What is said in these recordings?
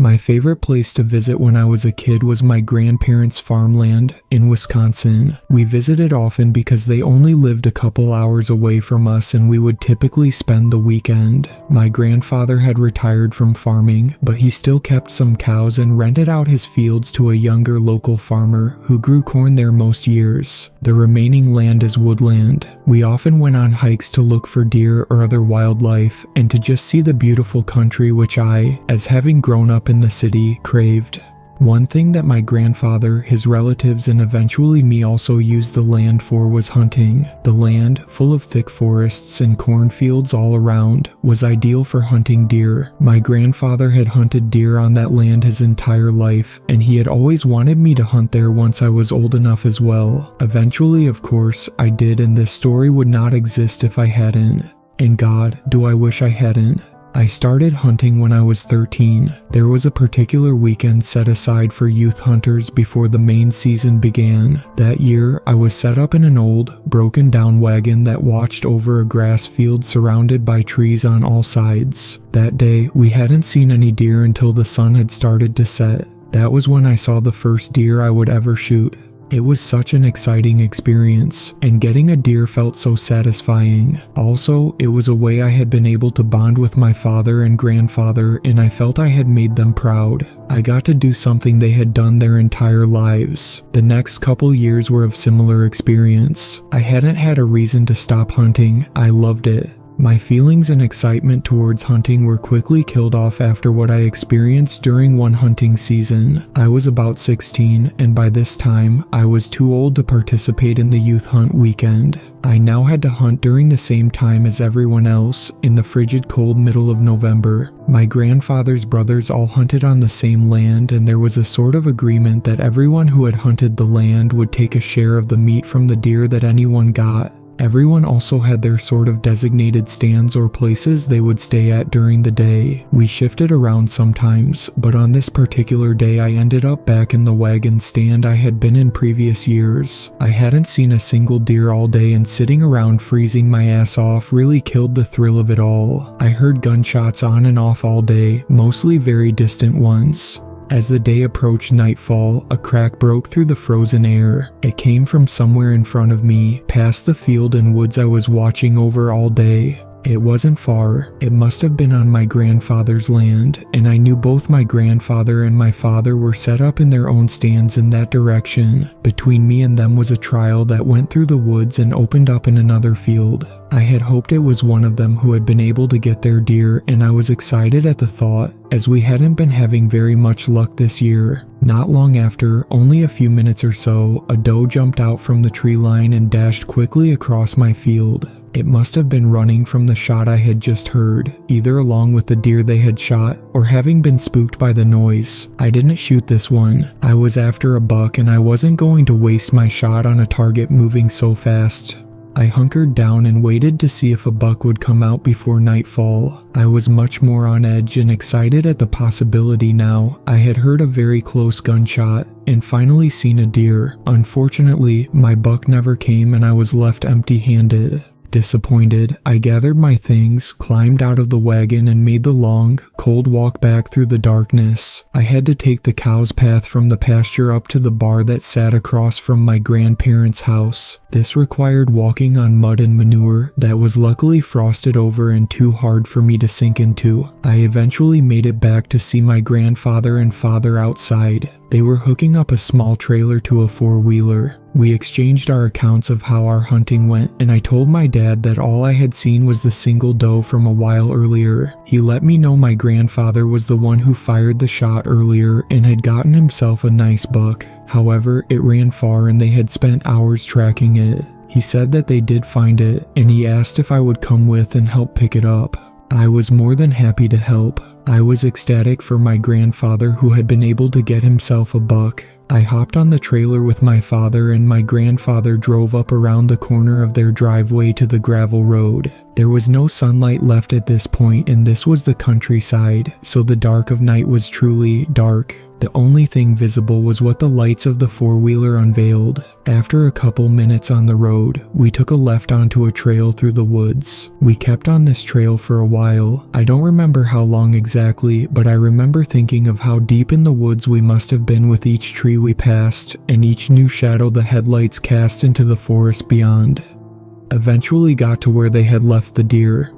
My favorite place to visit when I was a kid was my grandparents' farmland in Wisconsin. We visited often because they only lived a couple hours away from us and we would typically spend the weekend. My grandfather had retired from farming, but he still kept some cows and rented out his fields to a younger local farmer who grew corn there most years. The remaining land is woodland. We often went on hikes to look for deer or other wildlife and to just see the beautiful country which I, as having grown up in the city, craved. One thing that my grandfather, his relatives, and eventually me also used the land for was hunting. The land, full of thick forests and cornfields all around, was ideal for hunting deer. My grandfather had hunted deer on that land his entire life, and he had always wanted me to hunt there once I was old enough as well. Eventually, of course, I did, and this story would not exist if I hadn't. And God, do I wish I hadn't. I started hunting when I was 13. There was a particular weekend set aside for youth hunters before the main season began. That year, I was set up in an old, broken down wagon that watched over a grass field surrounded by trees on all sides. That day, we hadn't seen any deer until the sun had started to set. That was when I saw the first deer I would ever shoot. It was such an exciting experience, and getting a deer felt so satisfying. Also, it was a way I had been able to bond with my father and grandfather, and I felt I had made them proud. I got to do something they had done their entire lives. The next couple years were of similar experience. I hadn't had a reason to stop hunting. I loved it. My feelings and excitement towards hunting were quickly killed off after what I experienced during one hunting season. I was about 16, and by this time, I was too old to participate in the youth hunt weekend. I now had to hunt during the same time as everyone else, in the frigid cold middle of November. My grandfather's brothers all hunted on the same land, and there was a sort of agreement that everyone who had hunted the land would take a share of the meat from the deer that anyone got. Everyone also had their sort of designated stands or places they would stay at during the day. We shifted around sometimes, but on this particular day I ended up back in the wagon stand I had been in previous years. I hadn't seen a single deer all day, and sitting around freezing my ass off really killed the thrill of it all. I heard gunshots on and off all day, mostly very distant ones. As the day approached nightfall, a crack broke through the frozen air. It came from somewhere in front of me, past the field and woods I was watching over all day. It wasn't far. It must have been on my grandfather's land, and I knew both my grandfather and my father were set up in their own stands in that direction. Between me and them was a trail that went through the woods and opened up in another field. I had hoped it was one of them who had been able to get their deer, and I was excited at the thought, as we hadn't been having very much luck this year. Not long after, only a few minutes or so, a doe jumped out from the tree line and dashed quickly across my field. It must have been running from the shot I had just heard, either along with the deer they had shot, or having been spooked by the noise. I didn't shoot this one. I was after a buck, and I wasn't going to waste my shot on a target moving so fast. I hunkered down and waited to see if a buck would come out before nightfall. I was much more on edge and excited at the possibility now. I had heard a very close gunshot and finally seen a deer. Unfortunately, my buck never came and I was left empty-handed. Disappointed, I gathered my things, climbed out of the wagon, and made the long, cold walk back through the darkness. I had to take the cow's path from the pasture up to the bar that sat across from my grandparents' house. This required walking on mud and manure that was luckily frosted over and too hard for me to sink into. I eventually made it back to see my grandfather and father outside. They were hooking up a small trailer to a four-wheeler. We exchanged our accounts of how our hunting went, and I told my dad that all I had seen was the single doe from a while earlier. He let me know my grandfather was the one who fired the shot earlier and had gotten himself a nice buck. However, it ran far and they had spent hours tracking it. He said that they did find it, and he asked if I would come with and help pick it up. I was more than happy to help. I was ecstatic for my grandfather who had been able to get himself a buck. I hopped on the trailer with my father and my grandfather drove up around the corner of their driveway to the gravel road. There was no sunlight left at this point and this was the countryside, so the dark of night was truly dark. The only thing visible was what the lights of the four-wheeler unveiled. After a couple minutes on the road, we took a left onto a trail through the woods. We kept on this trail for a while. I don't remember how long exactly, but I remember thinking of how deep in the woods we must have been with each tree we passed, and each new shadow the headlights cast into the forest beyond. Eventually got to where they had left the deer.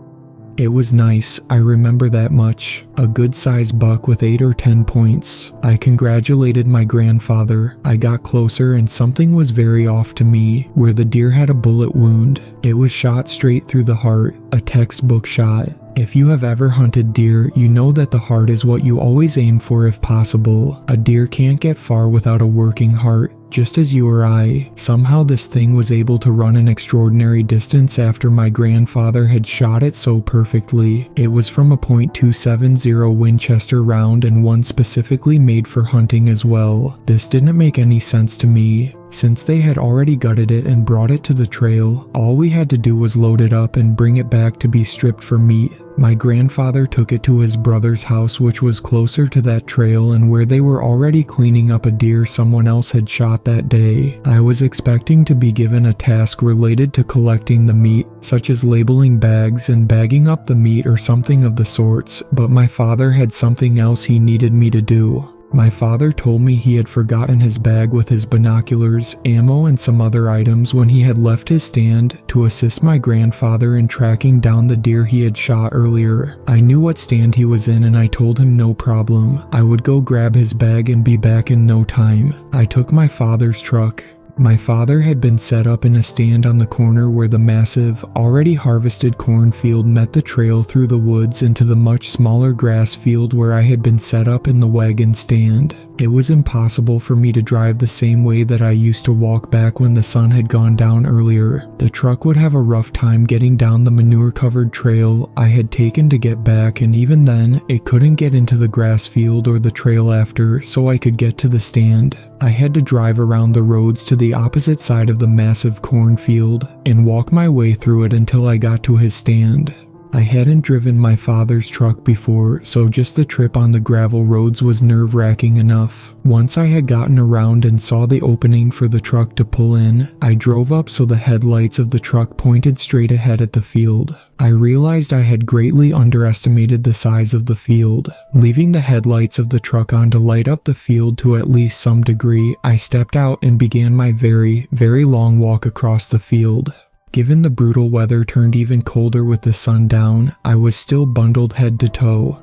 It was nice, I remember that much. A good-sized buck with 8 or 10 points. I congratulated my grandfather. I got closer and something was very off to me, where the deer had a bullet wound. It was shot straight through the heart, a textbook shot. If you have ever hunted deer, you know that the heart is what you always aim for if possible. A deer can't get far without a working heart. Just as you or I, somehow this thing was able to run an extraordinary distance after my grandfather had shot it so perfectly. It was from a .270 Winchester round and one specifically made for hunting as well. This didn't make any sense to me. Since they had already gutted it and brought it to the trail, all we had to do was load it up and bring it back to be stripped for meat. My grandfather took it to his brother's house, which was closer to that trail and where they were already cleaning up a deer someone else had shot that day. I was expecting to be given a task related to collecting the meat, such as labeling bags and bagging up the meat or something of the sorts, but my father had something else he needed me to do. My father told me he had forgotten his bag with his binoculars, ammo, and some other items when he had left his stand to assist my grandfather in tracking down the deer he had shot earlier. I knew what stand he was in and I told him no problem. I would go grab his bag and be back in no time. I took my father's truck. My father had been set up in a stand on the corner where the massive, already harvested cornfield met the trail through the woods into the much smaller grass field where I had been set up in the wagon stand. It was impossible for me to drive the same way that I used to walk back when the sun had gone down earlier. The truck would have a rough time getting down the manure-covered trail I had taken to get back, and even then, it couldn't get into the grass field or the trail after, so I could get to the stand. I had to drive around the roads to the opposite side of the massive cornfield and walk my way through it until I got to his stand. I hadn't driven my father's truck before, so just the trip on the gravel roads was nerve-wracking enough. Once I had gotten around and saw the opening for the truck to pull in, I drove up so the headlights of the truck pointed straight ahead at the field. I realized I had greatly underestimated the size of the field. Leaving the headlights of the truck on to light up the field to at least some degree, I stepped out and began my very, very long walk across the field. Given the brutal weather turned even colder with the sun down, I was still bundled head to toe.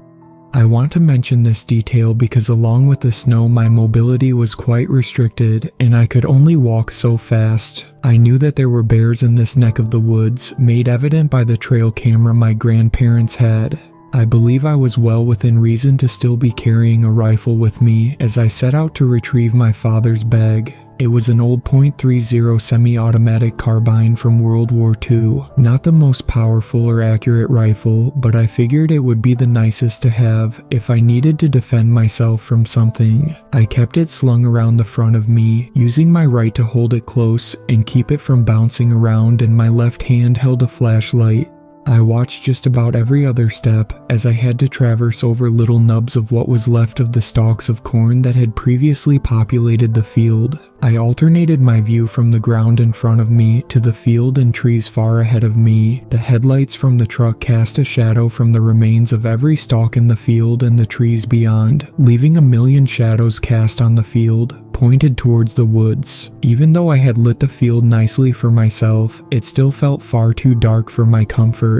I want to mention this detail because along with the snow my mobility was quite restricted and I could only walk so fast. I knew that there were bears in this neck of the woods, made evident by the trail camera my grandparents had. I believe I was well within reason to still be carrying a rifle with me as I set out to retrieve my father's bag. It was an old .30 semi-automatic carbine from World War II. Not the most powerful or accurate rifle, but I figured it would be the nicest to have if I needed to defend myself from something. I kept it slung around the front of me, using my right to hold it close and keep it from bouncing around, and my left hand held a flashlight. I watched just about every other step as I had to traverse over little nubs of what was left of the stalks of corn that had previously populated the field. I alternated my view from the ground in front of me to the field and trees far ahead of me. The headlights from the truck cast a shadow from the remains of every stalk in the field and the trees beyond, leaving a million shadows cast on the field, pointed towards the woods. Even though I had lit the field nicely for myself, it still felt far too dark for my comfort.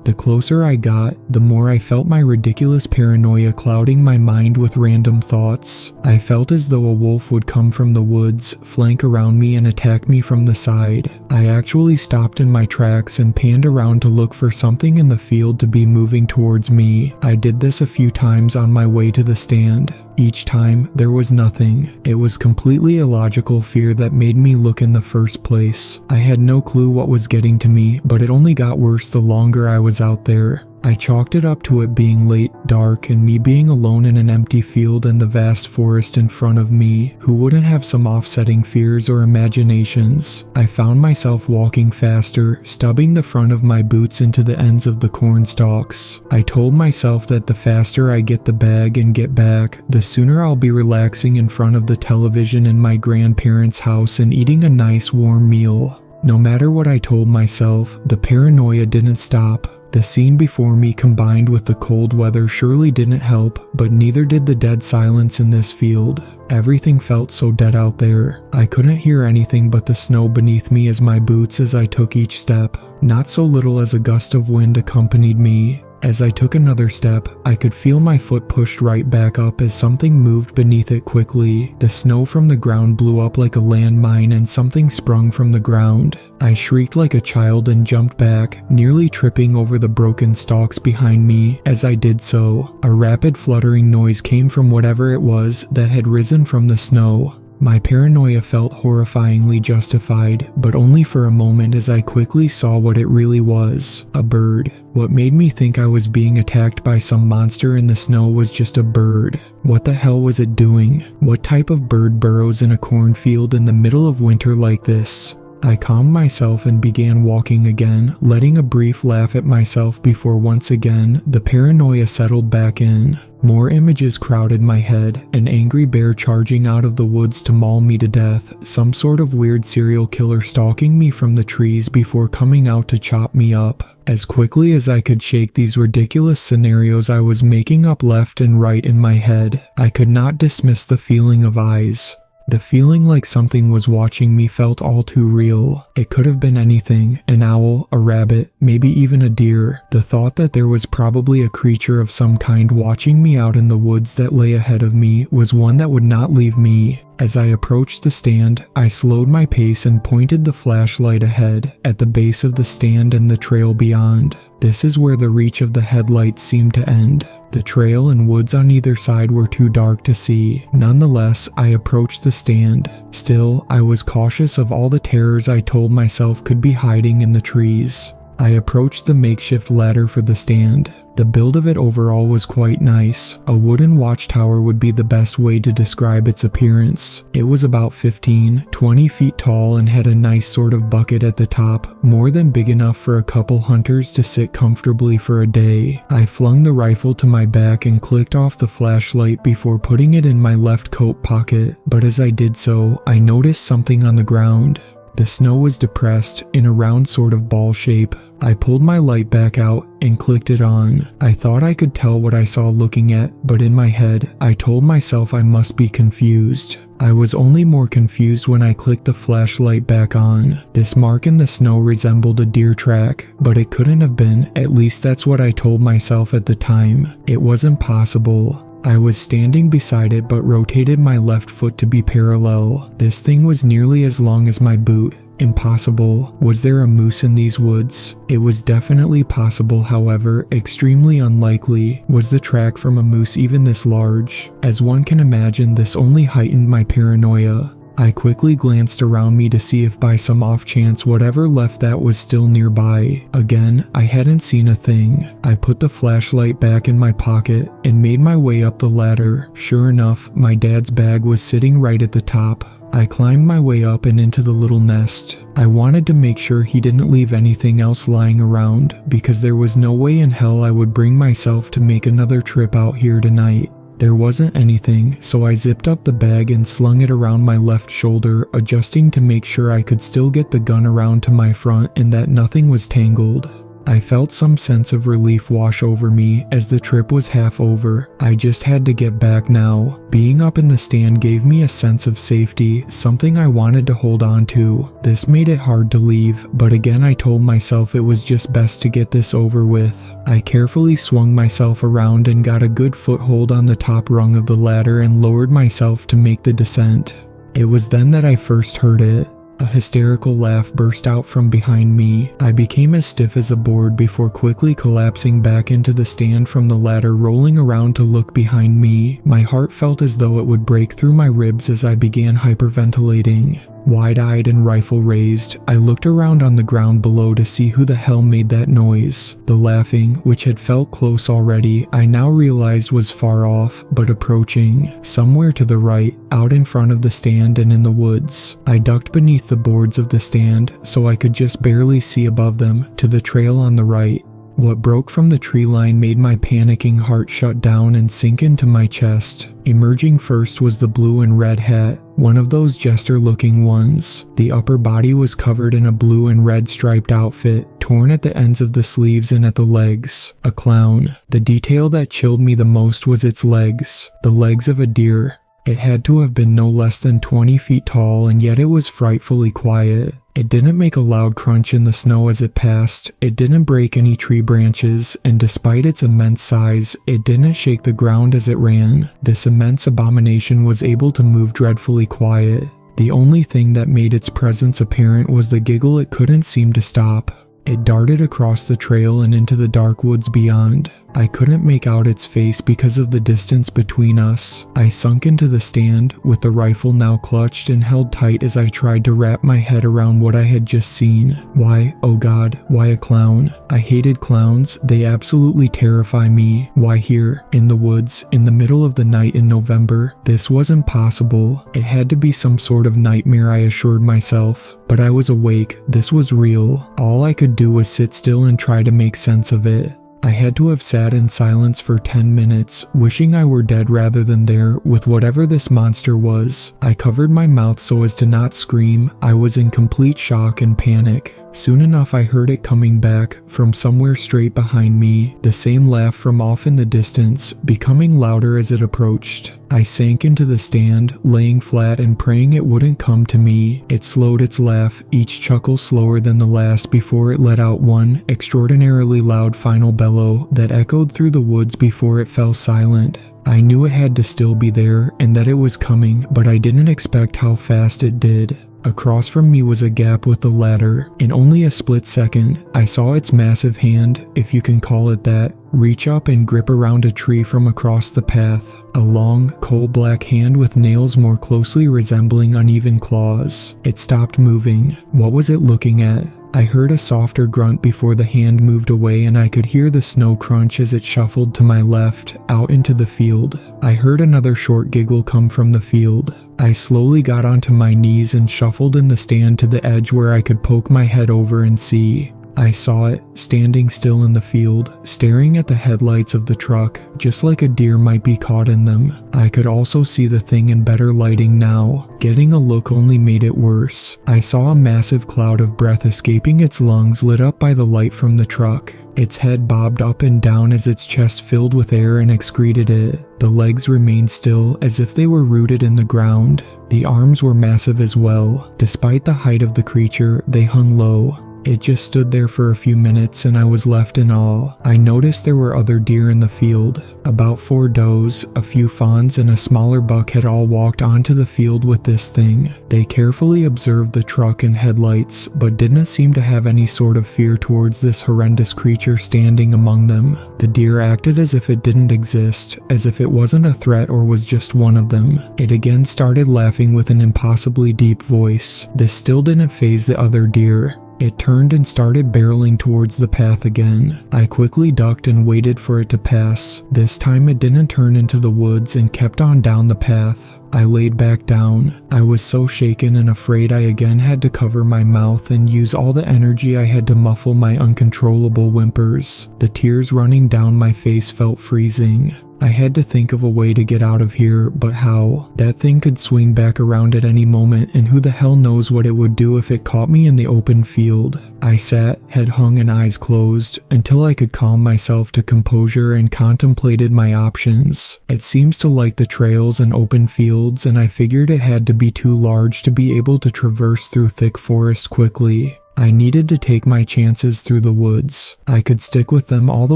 The closer I got, the more I felt my ridiculous paranoia clouding my mind with random thoughts. I felt as though a wolf would come from the woods, flank around me and attack me from the side. I actually stopped in my tracks and panned around to look for something in the field to be moving towards me. I did this a few times on my way to the stand. Each time, there was nothing. It was completely illogical fear that made me look in the first place. I had no clue what was getting to me, but it only got worse the longer I was out there. I chalked it up to it being late, dark, and me being alone in an empty field and the vast forest in front of me. Who wouldn't have some offsetting fears or imaginations? I found myself walking faster, stubbing the front of my boots into the ends of the corn stalks. I told myself that the faster I get the bag and get back, the sooner I'll be relaxing in front of the television in my grandparents' house and eating a nice warm meal. No matter what I told myself, the paranoia didn't stop. The scene before me combined with the cold weather surely didn't help, but neither did the dead silence in this field. Everything felt so dead out there. I couldn't hear anything but the snow beneath me as my boots as I took each step. Not so little as a gust of wind accompanied me. As I took another step, I could feel my foot pushed right back up as something moved beneath it quickly. The snow from the ground blew up like a landmine and something sprung from the ground. I shrieked like a child and jumped back, nearly tripping over the broken stalks behind me. As I did so, a rapid fluttering noise came from whatever it was that had risen from the snow. My paranoia felt horrifyingly justified, but only for a moment as I quickly saw what it really was, a bird. What made me think I was being attacked by some monster in the snow was just a bird. What the hell was it doing? What type of bird burrows in a cornfield in the middle of winter like this? I calmed myself and began walking again, letting a brief laugh at myself before once again the paranoia settled back in. More images crowded my head, an angry bear charging out of the woods to maul me to death, some sort of weird serial killer stalking me from the trees before coming out to chop me up. As quickly as I could shake these ridiculous scenarios I was making up left and right in my head, I could not dismiss the feeling of eyes. The feeling like something was watching me felt all too real. It could have been anything, an owl, a rabbit, maybe even a deer. The thought that there was probably a creature of some kind watching me out in the woods that lay ahead of me was one that would not leave me. As I approached the stand, I slowed my pace and pointed the flashlight ahead, at the base of the stand and the trail beyond. This is where the reach of the headlights seemed to end. The trail and woods on either side were too dark to see. Nonetheless, I approached the stand. Still, I was cautious of all the terrors I told myself could be hiding in the trees. I approached the makeshift ladder for the stand. The build of it overall was quite nice. A wooden watchtower would be the best way to describe its appearance. It was about 15-20 feet tall and had a nice sort of bucket at the top, more than big enough for a couple hunters to sit comfortably for a day. I flung the rifle to my back and clicked off the flashlight before putting it in my left coat pocket, but as I did so, I noticed something on the ground. The snow was depressed in a round sort of ball shape. I pulled my light back out and clicked it on. I thought I could tell what I saw looking at, but in my head, I told myself I must be confused. I was only more confused when I clicked the flashlight back on. This mark in the snow resembled a deer track, but it couldn't have been, at least that's what I told myself at the time. It wasn't possible. I was standing beside it but rotated my left foot to be parallel. This thing was nearly as long as my boot. Impossible. Was there a moose in these woods? It was definitely possible, however, extremely unlikely. Was the track from a moose even this large? As one can imagine, this only heightened my paranoia. I quickly glanced around me to see if by some off chance whatever left that was still nearby. Again, I hadn't seen a thing. I put the flashlight back in my pocket and made my way up the ladder. Sure enough, my dad's bag was sitting right at the top. I climbed my way up and into the little nest. I wanted to make sure he didn't leave anything else lying around, because there was no way in hell I would bring myself to make another trip out here tonight. There wasn't anything, so I zipped up the bag and slung it around my left shoulder, adjusting to make sure I could still get the gun around to my front and that nothing was tangled. I felt some sense of relief wash over me as the trip was half over. I just had to get back now. Being up in the stand gave me a sense of safety, something I wanted to hold on to. This made it hard to leave, but again I told myself it was just best to get this over with. I carefully swung myself around and got a good foothold on the top rung of the ladder and lowered myself to make the descent. It was then that I first heard it. A hysterical laugh burst out from behind me. I became as stiff as a board before quickly collapsing back into the stand from the ladder, rolling around to look behind me. My heart felt as though it would break through my ribs as I began hyperventilating. Wide-eyed and rifle raised, I looked around on the ground below to see who the hell made that noise. The laughing, which had felt close already, I now realized was far off, but approaching. Somewhere to the right, out in front of the stand and in the woods. I ducked beneath the boards of the stand, so I could just barely see above them, to the trail on the right. What broke from the tree line made my panicking heart shut down and sink into my chest. Emerging first was the blue and red hat, one of those jester-looking ones. The upper body was covered in a blue and red striped outfit, torn at the ends of the sleeves and at the legs. A clown. The detail that chilled me the most was its legs. The legs of a deer. It had to have been no less than 20 feet tall, and yet it was frightfully quiet. It didn't make a loud crunch in the snow as it passed, it didn't break any tree branches, and despite its immense size, it didn't shake the ground as it ran. This immense abomination was able to move dreadfully quiet. The only thing that made its presence apparent was the giggle it couldn't seem to stop. It darted across the trail and into the dark woods beyond. I couldn't make out its face because of the distance between us. I sunk into the stand, with the rifle now clutched and held tight as I tried to wrap my head around what I had just seen. Why, oh God, why a clown? I hated clowns, they absolutely terrify me. Why here, in the woods, in the middle of the night in November? This wasn't possible. It had to be some sort of nightmare, I assured myself. But I was awake, this was real. All I could do was sit still and try to make sense of it. I had to have sat in silence for 10 minutes, wishing I were dead rather than there with whatever this monster was. I covered my mouth so as to not scream. I was in complete shock and panic. Soon enough I heard it coming back, from somewhere straight behind me, the same laugh from off in the distance, becoming louder as it approached. I sank into the stand, laying flat and praying it wouldn't come to me. It slowed its laugh, each chuckle slower than the last before it let out one extraordinarily loud final bellow that echoed through the woods before it fell silent. I knew it had to still be there and that it was coming, but I didn't expect how fast it did. Across from me was a gap with the ladder. In only a split second, I saw its massive hand, if you can call it that, reach up and grip around a tree from across the path. A long, coal-black hand with nails more closely resembling uneven claws. It stopped moving. What was it looking at? I heard a softer grunt before the hand moved away, and I could hear the snow crunch as it shuffled to my left, out into the field. I heard another short giggle come from the field. I slowly got onto my knees and shuffled in the stand to the edge where I could poke my head over and see. I saw it, standing still in the field, staring at the headlights of the truck, just like a deer might be caught in them. I could also see the thing in better lighting now. Getting a look only made it worse. I saw a massive cloud of breath escaping its lungs lit up by the light from the truck. Its head bobbed up and down as its chest filled with air and excreted it. The legs remained still as if they were rooted in the ground. The arms were massive as well. Despite the height of the creature, they hung low. It just stood there for a few minutes and I was left in awe. I noticed there were other deer in the field. About 4 does, a few fawns, and a smaller buck had all walked onto the field with this thing. They carefully observed the truck and headlights, but didn't seem to have any sort of fear towards this horrendous creature standing among them. The deer acted as if it didn't exist, as if it wasn't a threat or was just one of them. It again started laughing with an impossibly deep voice. This still didn't faze the other deer. It turned and started barreling towards the path again. I quickly ducked and waited for it to pass. This time it didn't turn into the woods and kept on down the path. I laid back down. I was so shaken and afraid I again had to cover my mouth and use all the energy I had to muffle my uncontrollable whimpers. The tears running down my face felt freezing. I had to think of a way to get out of here, but how? That thing could swing back around at any moment, and who the hell knows what it would do if it caught me in the open field. I sat, head hung and eyes closed, until I could calm myself to composure and contemplated my options. It seems to like the trails and open fields, and I figured it had to be too large to be able to traverse through thick forest quickly. I needed to take my chances through the woods. I could stick with them all the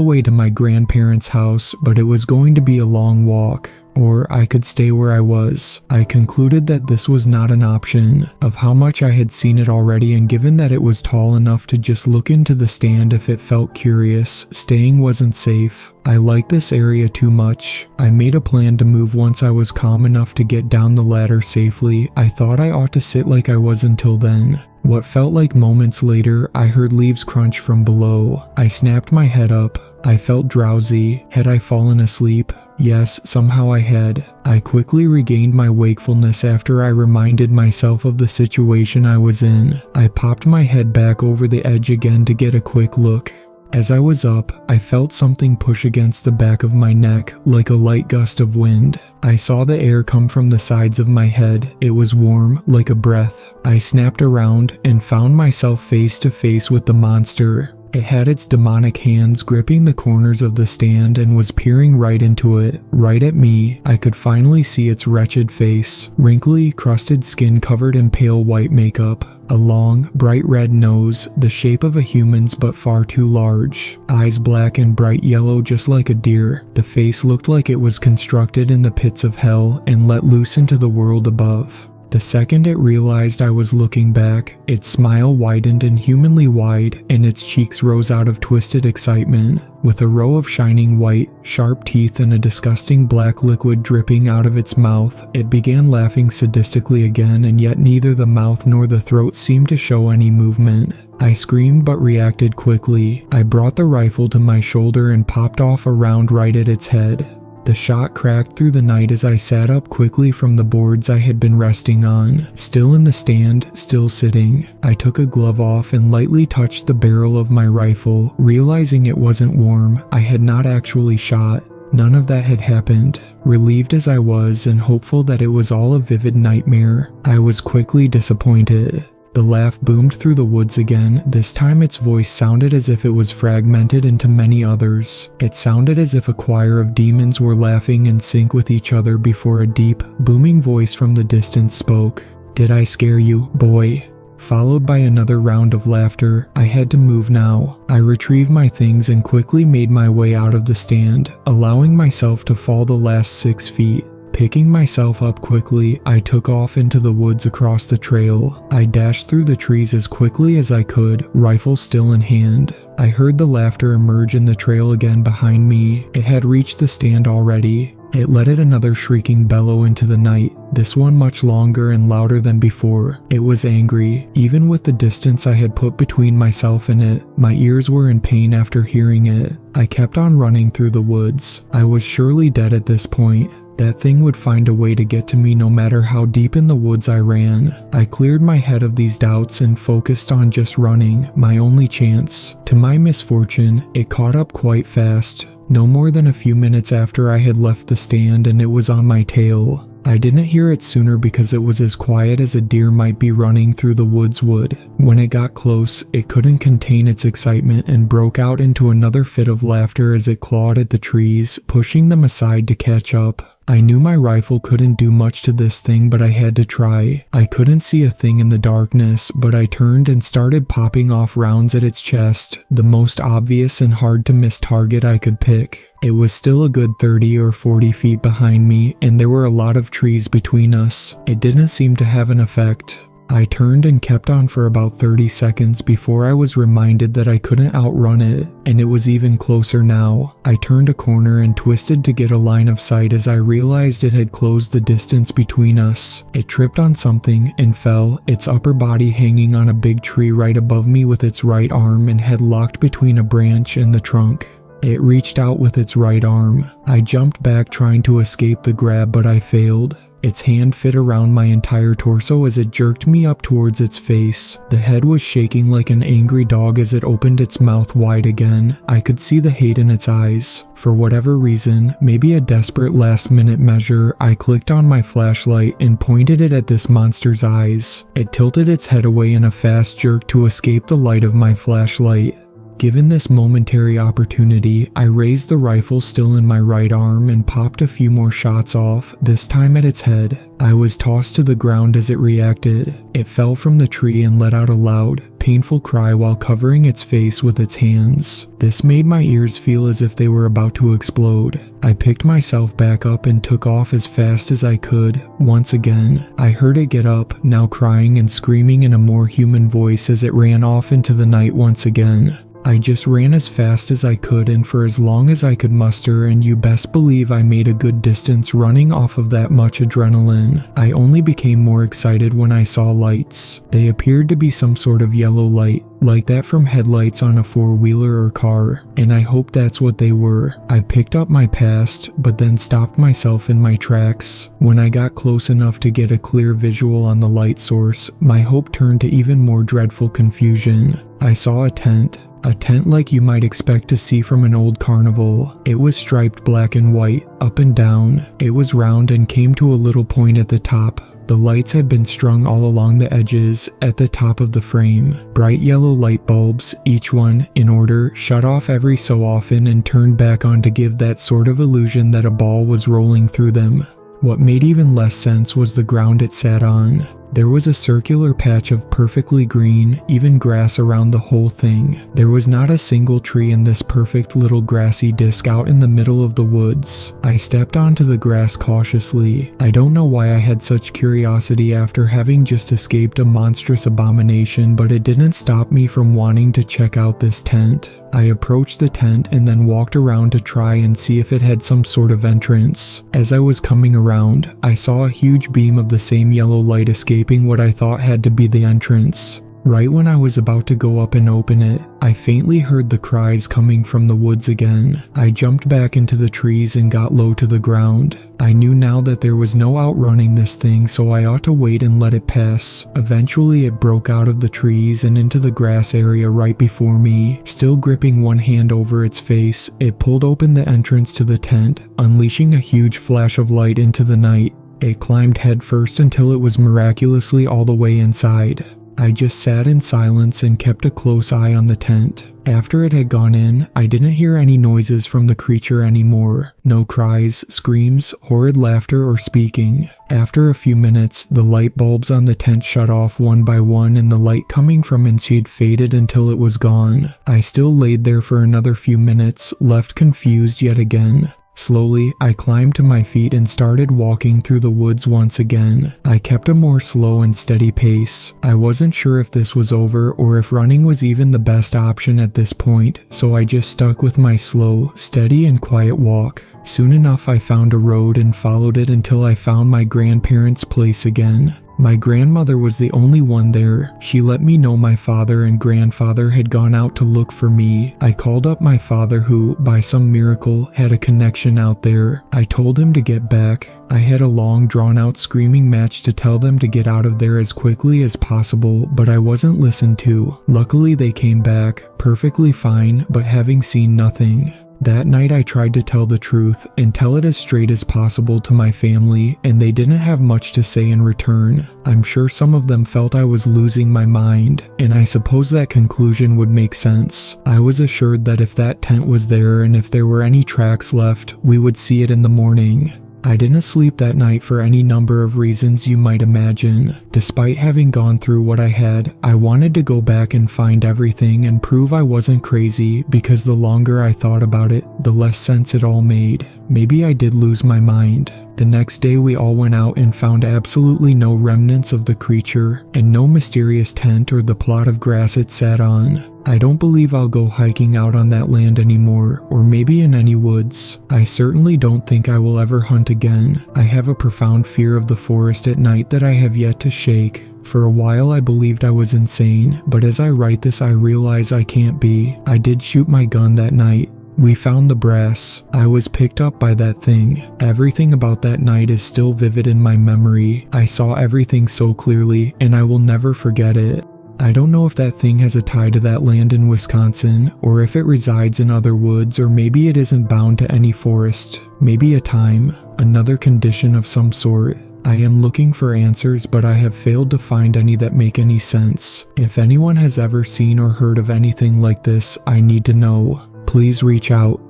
way to my grandparents' house, but it was going to be a long walk. or I could stay where I was. I concluded that this was not an option, of how much I had seen it already, and given that it was tall enough to just look into the stand if it felt curious, staying wasn't safe. I liked this area too much. I made a plan to move once I was calm enough to get down the ladder safely. I thought I ought to sit like I was until then. What felt like moments later, I heard leaves crunch from below. I snapped my head up. I felt drowsy. Had I fallen asleep? Yes, somehow I had. I quickly regained my wakefulness after I reminded myself of the situation I was in. I popped my head back over the edge again to get a quick look. As I was up, I felt something push against the back of my neck, like a light gust of wind. I saw the air come from the sides of my head. It was warm, like a breath. I snapped around and found myself face to face with the monster. It had its demonic hands gripping the corners of the stand and was peering right into it, right at me. I could finally see its wretched face, wrinkly, crusted skin covered in pale white makeup. A long, bright red nose, the shape of a human's but far too large. Eyes black and bright yellow just like a deer. The face looked like it was constructed in the pits of hell and let loose into the world above. The second it realized I was looking back, its smile widened inhumanly wide and its cheeks rose out of twisted excitement. With a row of shining white, sharp teeth and a disgusting black liquid dripping out of its mouth, it began laughing sadistically again, and yet neither the mouth nor the throat seemed to show any movement. I screamed but reacted quickly. I brought the rifle to my shoulder and popped off a round right at its head. The shot cracked through the night as I sat up quickly from the boards I had been resting on. Still in the stand, still sitting. I took a glove off and lightly touched the barrel of my rifle, realizing it wasn't warm. I had not actually shot. None of that had happened. Relieved as I was and hopeful that it was all a vivid nightmare, I was quickly disappointed. The laugh boomed through the woods again. This time its voice sounded as if it was fragmented into many others. It sounded as if a choir of demons were laughing in sync with each other before a deep, booming voice from the distance spoke. "Did I scare you, boy?" Followed by another round of laughter. I had to move now. I retrieved my things and quickly made my way out of the stand, allowing myself to fall the last 6 feet. Picking myself up quickly, I took off into the woods across the trail. I dashed through the trees as quickly as I could, rifle still in hand. I heard the laughter emerge in the trail again behind me. It had reached the stand already. It let out another shrieking bellow into the night, this one much longer and louder than before. It was angry. Even with the distance I had put between myself and it, my ears were in pain after hearing it. I kept on running through the woods. I was surely dead at this point. That thing would find a way to get to me no matter how deep in the woods I ran. I cleared my head of these doubts and focused on just running, my only chance. To my misfortune, it caught up quite fast. No more than a few minutes after I had left the stand and it was on my tail. I didn't hear it sooner because it was as quiet as a deer might be running through the woods would. When it got close, it couldn't contain its excitement and broke out into another fit of laughter as it clawed at the trees, pushing them aside to catch up. I knew my rifle couldn't do much to this thing, but I had to try. I couldn't see a thing in the darkness, but I turned and started popping off rounds at its chest, the most obvious and hard to miss target I could pick. It was still a good 30 or 40 feet behind me, and there were a lot of trees between us. It didn't seem to have an effect. I turned and kept on for about 30 seconds before I was reminded that I couldn't outrun it, and it was even closer now. I turned a corner and twisted to get a line of sight as I realized it had closed the distance between us. It tripped on something and fell, its upper body hanging on a big tree right above me with its right arm and head locked between a branch and the trunk. It reached out with its right arm. I jumped back trying to escape the grab, but I failed. Its hand fit around my entire torso as it jerked me up towards its face. The head was shaking like an angry dog as it opened its mouth wide again. I could see the hate in its eyes. For whatever reason, maybe a desperate last-minute measure, I clicked on my flashlight and pointed it at this monster's eyes. It tilted its head away in a fast jerk to escape the light of my flashlight. Given this momentary opportunity, I raised the rifle still in my right arm and popped a few more shots off, this time at its head. I was tossed to the ground as it reacted. It fell from the tree and let out a loud, painful cry while covering its face with its hands. This made my ears feel as if they were about to explode. I picked myself back up and took off as fast as I could. Once again, I heard it get up, now crying and screaming in a more human voice as it ran off into the night once again. I just ran as fast as I could and for as long as I could muster, and you best believe I made a good distance running off of that much adrenaline. I only became more excited when I saw lights. They appeared to be some sort of yellow light, like that from headlights on a four-wheeler or car, and I hoped that's what they were. I picked up my past, but then stopped myself in my tracks. When I got close enough to get a clear visual on the light source, my hope turned to even more dreadful confusion. I saw a tent. A tent like you might expect to see from an old carnival. It was striped black and white, up and down. It was round and came to a little point at the top. The lights had been strung all along the edges, at the top of the frame. Bright yellow light bulbs, each one, in order, shut off every so often and turned back on to give that sort of illusion that a ball was rolling through them. What made even less sense was the ground it sat on. There was a circular patch of perfectly green, even grass around the whole thing. There was not a single tree in this perfect little grassy disc out in the middle of the woods. I stepped onto the grass cautiously. I don't know why I had such curiosity after having just escaped a monstrous abomination, but it didn't stop me from wanting to check out this tent. I approached the tent and then walked around to try and see if it had some sort of entrance. As I was coming around, I saw a huge beam of the same yellow light escaping what I thought had to be the entrance. Right when I was about to go up and open it, I faintly heard the cries coming from the woods again. I jumped back into the trees and got low to the ground. I knew now that there was no outrunning this thing, so I ought to wait and let it pass. Eventually it broke out of the trees and into the grass area right before me. Still gripping one hand over its face, it pulled open the entrance to the tent, unleashing a huge flash of light into the night. It climbed headfirst until it was miraculously all the way inside. I just sat in silence and kept a close eye on the tent. After it had gone in, I didn't hear any noises from the creature anymore. No cries, screams, horrid laughter, or speaking. After a few minutes, the light bulbs on the tent shut off one by one and the light coming from inside faded until it was gone. I still laid there for another few minutes, left confused yet again. Slowly, I climbed to my feet and started walking through the woods once again. I kept a more slow and steady pace. I wasn't sure if this was over or if running was even the best option at this point, so I just stuck with my slow, steady, and quiet walk. Soon enough, I found a road and followed it until I found my grandparents' place again. My grandmother was the only one there. She let me know my father and grandfather had gone out to look for me. I called up my father who, by some miracle, had a connection out there. I told him to get back. I had a long drawn-out screaming match to tell them to get out of there as quickly as possible, but I wasn't listened to. Luckily they came back, perfectly fine, but having seen nothing. That night I tried to tell the truth and tell it as straight as possible to my family, and they didn't have much to say in return. I'm sure some of them felt I was losing my mind, and I suppose that conclusion would make sense. I was assured that if that tent was there and if there were any tracks left, we would see it in the morning. I didn't sleep that night for any number of reasons you might imagine. Despite having gone through what I had, I wanted to go back and find everything and prove I wasn't crazy, because the longer I thought about it, the less sense it all made. Maybe I did lose my mind. The next day we all went out and found absolutely no remnants of the creature, and no mysterious tent or the plot of grass it sat on. I don't believe I'll go hiking out on that land anymore, or maybe in any woods. I certainly don't think I will ever hunt again. I have a profound fear of the forest at night that I have yet to shake. For a while I believed I was insane, but as I write this I realize I can't be. I did shoot my gun that night. We found the brass. I was picked up by that thing. Everything about that night is still vivid in my memory. I saw everything so clearly, and I will never forget it. I don't know if that thing has a tie to that land in Wisconsin, or if it resides in other woods, or maybe it isn't bound to any forest. Maybe a time, another condition of some sort. I am looking for answers, but I have failed to find any that make any sense. If anyone has ever seen or heard of anything like this, I need to know. Please reach out.